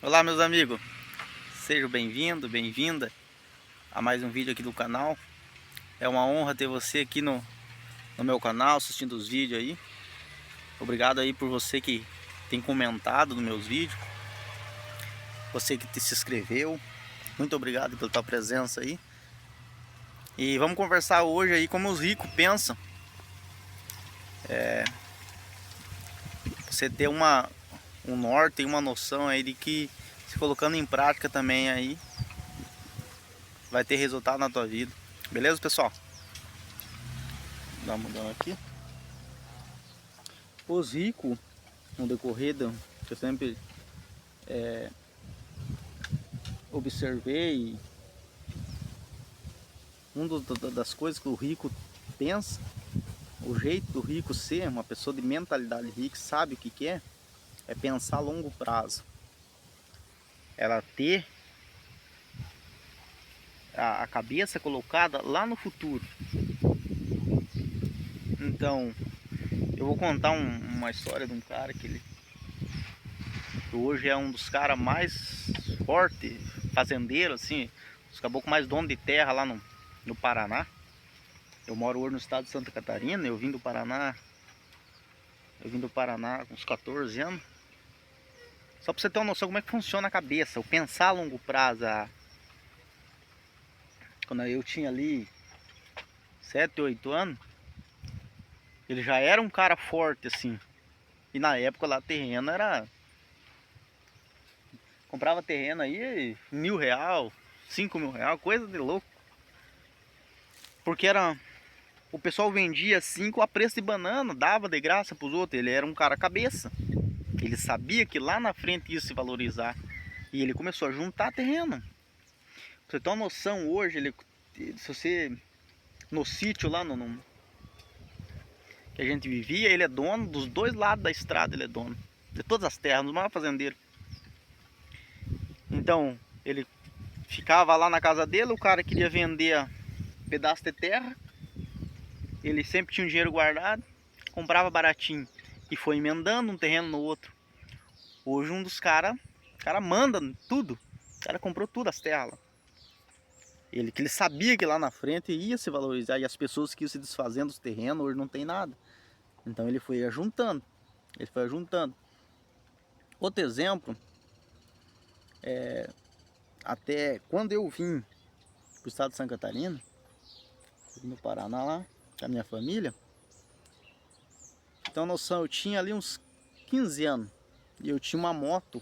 Olá meus amigos, sejam bem-vindos, bem-vinda a mais um vídeo aqui do canal. É uma honra ter você aqui no meu canal, assistindo os vídeos aí. Obrigado aí por você que tem comentado nos meus vídeos, você que se inscreveu, muito obrigado pela tua presença aí. E vamos conversar hoje aí como os ricos pensam. Você ter um norte e uma noção aí de que se colocando em prática também aí vai ter resultado na tua vida. Beleza, pessoal? Dá uma mudada aqui. Os ricos, no decorrer que eu sempre observei, das coisas que o rico pensa, o jeito do rico ser, uma pessoa de mentalidade rica, sabe o que quer, é pensar a longo prazo. Ela ter a cabeça colocada lá no futuro. Então, eu vou contar uma história de um cara que hoje é um dos caras mais fortes, fazendeiro, assim, os caboclos mais dono de terra lá no Paraná. Eu moro hoje no estado de Santa Catarina, eu vim do Paraná com uns 14 anos. Só pra você ter uma noção como é que funciona a cabeça, o pensar a longo prazo. Quando eu tinha ali 7, 8 anos, ele já era um cara forte assim. E na época lá terreno era... Comprava terreno aí R$ 1.000, R$ 5.000, coisa de louco. Porque era... O pessoal vendia assim com a preço de banana, dava de graça pros outros. Ele era um cara cabeça. Ele sabia que lá na frente ia se valorizar. E ele começou a juntar terreno. Pra você ter uma noção, hoje, se você... No sítio lá que a gente vivia, ele é dono dos dois lados da estrada, ele é dono de todas as terras, um dos maiores fazendeiros. Então, ele ficava lá na casa dele, o cara queria vender pedaço de terra, ele sempre tinha um dinheiro guardado, comprava baratinho e foi emendando um terreno no outro. Hoje um dos caras, o cara manda tudo, o cara comprou tudo as terras lá. Que ele sabia que lá na frente ia se valorizar e as pessoas que iam se desfazendo dos terrenos, hoje não tem nada. Então ele foi ajuntando, ele foi ajuntando. Outro exemplo, até quando eu vim pro estado de Santa Catarina, no Paraná lá, com a minha família, então noção, eu tinha ali uns 15 anos e eu tinha uma moto,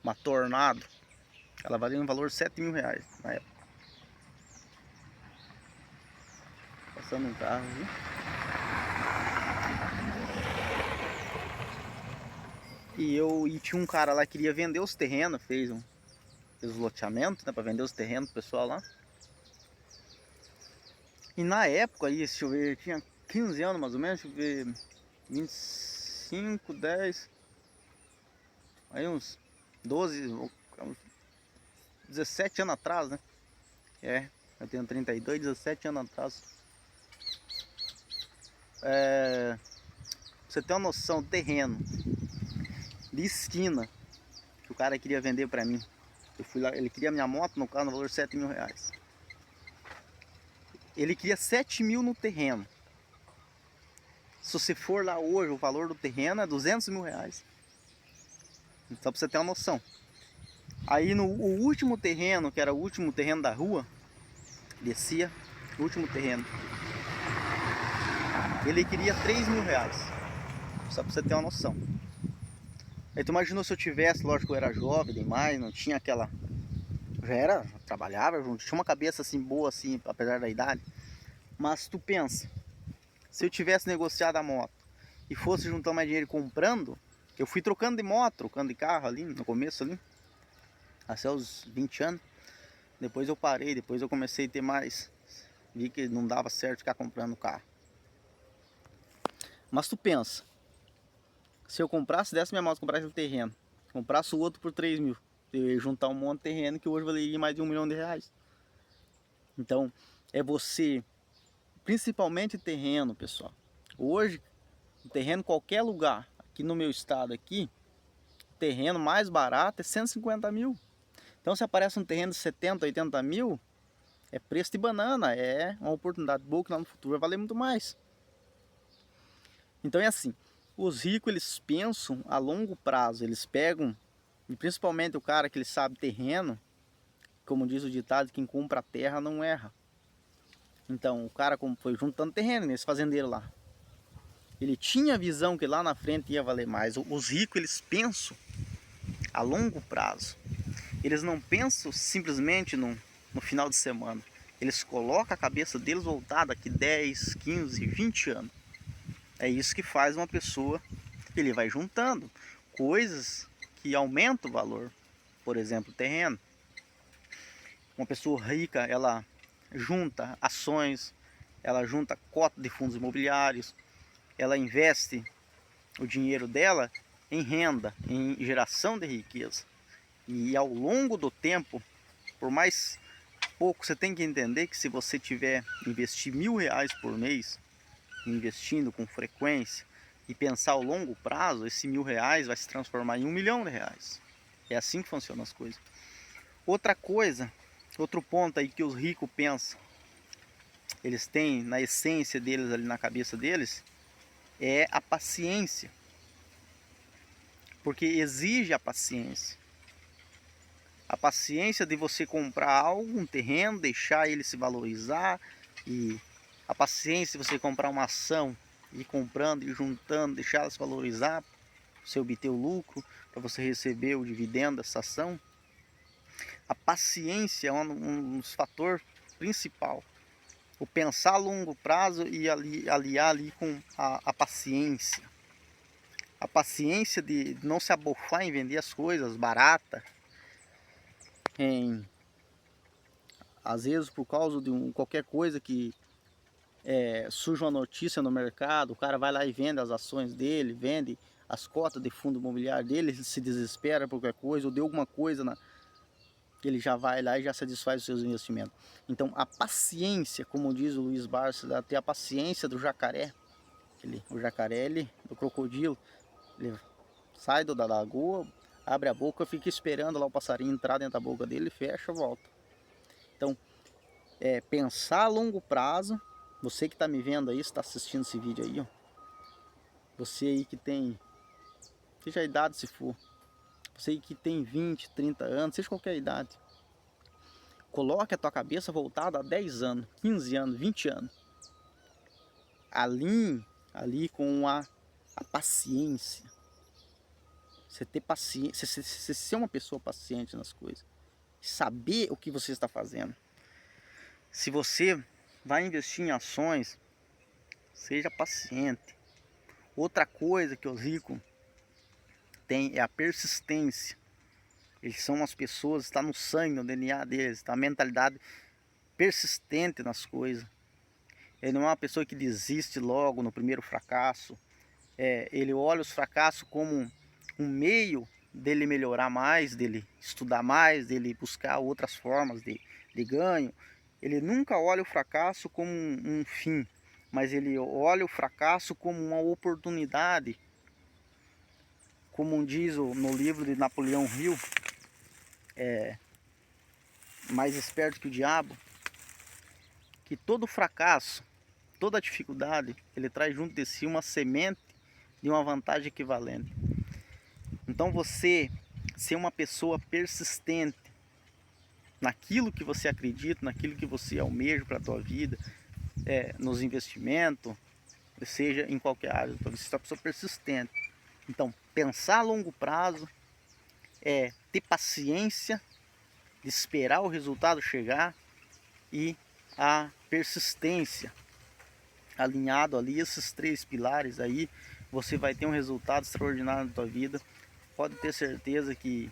uma Tornado, ela valia um valor de R$ 7.000 na época. Passando um carro ali. E tinha um cara lá que queria vender os terrenos, fez os loteamentos, né, para vender os terrenos pro pessoal lá. E na época aí, deixa eu ver, eu tinha 15 anos mais ou menos, deixa eu ver, 25, 10, aí uns 12, uns 17 anos atrás, né? Eu tenho 32, 17 anos atrás. Pra você ter uma noção, terreno de esquina que o cara queria vender pra mim. Eu fui lá, ele queria minha moto no carro no valor de R$ 7.000. Ele queria 7.000 no terreno. Se você for lá hoje, o valor do terreno é R$ 200.000. Só pra você ter uma noção. Aí o último terreno, que era o último terreno da rua, descia, o último terreno, ele queria R$ 3.000. Só pra você ter uma noção. Aí tu imaginou se eu tivesse, lógico, eu era jovem demais, não tinha aquela... trabalhava junto, tinha uma cabeça assim boa assim, apesar da idade. Mas tu pensa, se eu tivesse negociado a moto e fosse juntar mais dinheiro comprando, eu fui trocando de moto, trocando de carro ali, no começo ali, até os 20 anos. Depois eu parei, depois eu comecei a ter mais, vi que não dava certo ficar comprando carro. Mas tu pensa, se eu comprasse, desse minha moto, comprasse o terreno, comprasse o outro por 3.000, eu ia juntar um monte de terreno que hoje valeria mais de R$ 1.000.000. Então, é você, principalmente terreno, pessoal. Hoje, terreno em qualquer lugar, aqui no meu estado aqui, terreno mais barato é 150 mil. Então se aparece um terreno de 70, 80 mil, é preço de banana, é uma oportunidade boa que lá no futuro vai valer muito mais. Então é assim, os ricos eles pensam a longo prazo, eles pegam, e principalmente o cara que ele sabe terreno, como diz o ditado, quem compra a terra não erra. Então o cara como foi juntando terreno nesse fazendeiro lá, ele tinha a visão que lá na frente ia valer mais. Os ricos eles pensam a longo prazo. Eles não pensam simplesmente no final de semana. Eles colocam a cabeça deles voltada daqui 10, 15, 20 anos. É isso que faz uma pessoa, ele vai juntando coisas que aumentam o valor. Por exemplo, terreno. Uma pessoa rica, ela junta ações, ela junta cota de fundos imobiliários, ela investe o dinheiro dela em renda, em geração de riqueza. E ao longo do tempo, por mais pouco, você tem que entender que se você tiver investir R$1.000 por mês, investindo com frequência, e pensar ao longo prazo, esse R$1.000 vai se transformar em R$1 milhão. É assim que funcionam as coisas. Outra coisa, outro ponto aí que os ricos pensam, eles têm na essência deles, ali na cabeça deles, é a paciência. Porque exige a paciência. A paciência de você comprar algo, um terreno, deixar ele se valorizar, e a paciência de você comprar uma ação, ir comprando e juntando, deixar ela se valorizar, para você obter o lucro, para você receber o dividendo dessa ação. A paciência é um dos fatores principal. O pensar a longo prazo e aliar ali com a paciência. A paciência de não se abofar em vender as coisas baratas, às vezes por causa de qualquer coisa que surge uma notícia no mercado, o cara vai lá e vende as ações dele, vende as cotas de fundo imobiliário dele, ele se desespera por qualquer coisa, ou deu alguma coisa que ele já vai lá e já satisfaz os seus investimentos. Então a paciência, como diz o Luiz Barça, ter a paciência do jacaré, o jacaré, do crocodilo, ele sai da lagoa, abre a boca, fica esperando lá o passarinho entrar dentro da boca dele, fecha, volta. Então, pensar a longo prazo. Você que está me vendo aí, está assistindo esse vídeo aí, ó. Você aí que tem, seja a idade se for, você aí que tem 20, 30 anos, seja qualquer idade, coloque a tua cabeça voltada a 10 anos, 15 anos, 20 anos. Alinhe ali com a paciência. Você ter paciência, você ser uma pessoa paciente nas coisas. Saber o que você está fazendo. Se você vai investir em ações, seja paciente. Outra coisa que os ricos têm é a persistência. Eles são as pessoas, está no sangue, no DNA deles, está a mentalidade persistente nas coisas. Ele não é uma pessoa que desiste logo no primeiro fracasso. Ele olha os fracassos como um meio dele melhorar mais, dele estudar mais, dele buscar outras formas de ganho. Ele nunca olha o fracasso como um fim, mas ele olha o fracasso como uma oportunidade. Como diz no livro de Napoleão Hill, Mais Esperto que o Diabo, que todo fracasso, toda dificuldade, ele traz junto de si uma semente de uma vantagem equivalente. Então você ser uma pessoa persistente naquilo que você acredita, naquilo que você almeja para a tua vida, nos investimentos, seja em qualquer área, você é uma pessoa persistente. Então, pensar a longo prazo, ter paciência de esperar o resultado chegar, e a persistência. Alinhado ali, esses 3 pilares aí, você vai ter um resultado extraordinário na tua vida. Pode ter certeza que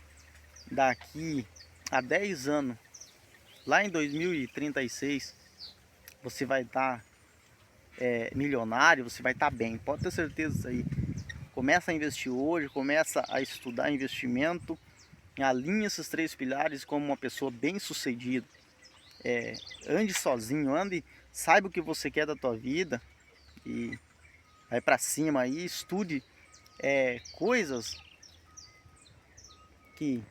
daqui a 10 anos, lá em 2036, você vai estar milionário, você vai estar bem. Pode ter certeza disso aí. Começa a investir hoje, começa a estudar investimento, alinha esses 3 pilares como uma pessoa bem sucedida. Ande sozinho, saiba o que você quer da tua vida e vai para cima aí, estude coisas que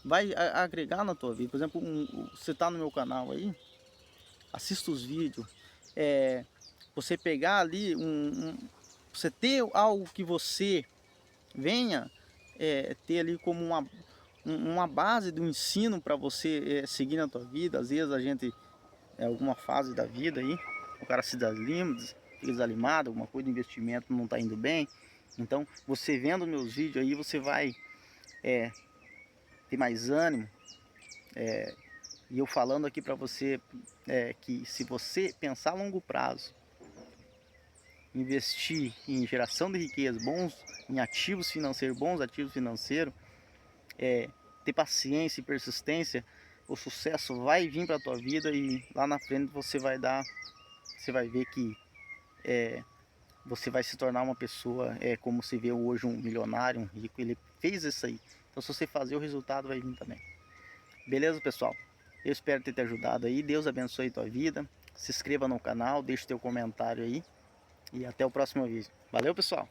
vai agregar na tua vida. Por exemplo, você tá no meu canal aí, assista os vídeos, você pegar ali, você ter algo que você venha ter ali como uma base do ensino para você seguir na tua vida. Às vezes a gente, alguma fase da vida aí, o cara se desanima, fica desanimado, alguma coisa de investimento não está indo bem. Então, você vendo meus vídeos aí, você vai ter mais ânimo. E eu falando aqui para você que se você pensar a longo prazo, investir em geração de riqueza, em ativos financeiros, bons ativos financeiros, ter paciência e persistência, o sucesso vai vir para a tua vida e lá na frente você vai ver que você vai se tornar uma pessoa, como se vê hoje um milionário, um rico. Ele fez isso aí. Então, se você fazer, o resultado vai vir também. Beleza, pessoal? Eu espero ter te ajudado aí. Deus abençoe a tua vida. Se inscreva no canal, deixe teu comentário aí. E até o próximo vídeo. Valeu, pessoal!